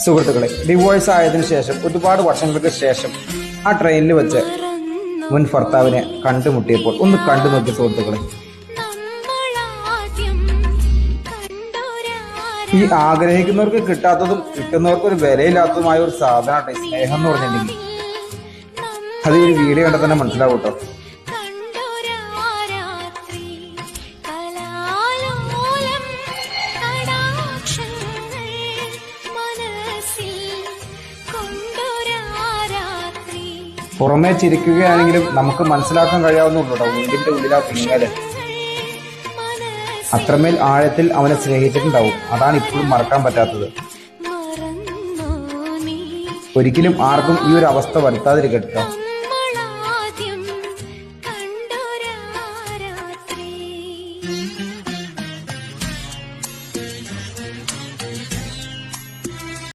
സുഹൃത്തുക്കളെ, ഡിവോഴ്സ് ആയതിനു ശേഷം ഒരുപാട് വർഷങ്ങൾക്ക് ശേഷം ആ ട്രെയിനിൽ വെച്ച് മുൻ ഭർത്താവിനെ കണ്ടുമുട്ടിയപ്പോൾ ഒന്ന് കണ്ടു നോക്കിയ സുഹൃത്തുക്കളെ, ഈ ആഗ്രഹിക്കുന്നവർക്ക് കിട്ടാത്തതും കിട്ടുന്നവർക്ക് ഒരു വിലയില്ലാത്തതുമായ ഒരു സാധനമാണ് സ്നേഹം എന്ന് പറഞ്ഞിട്ടുണ്ടെങ്കിൽ അത് ഒരു വീഡിയോ കണ്ടാൽ തന്നെ മനസ്സിലാവും കേട്ടോ. പുറമേ ചിരിക്കുകയാണെങ്കിലും നമുക്ക് മനസ്സിലാക്കാൻ കഴിയാവുന്നുള്ളൂ വീടിന്റെ ഉള്ളിലാ പിങ്ങല്. അത്രമേൽ ആഴത്തിൽ അവനെ സ്നേഹിച്ചിട്ടുണ്ടാവും. അതാണ് ഇപ്പോഴും മറക്കാൻ പറ്റാത്തത്. ഒരിക്കലും ആർക്കും ഈ ഒരു അവസ്ഥ വരുത്താതിരിക്കട്ടെ.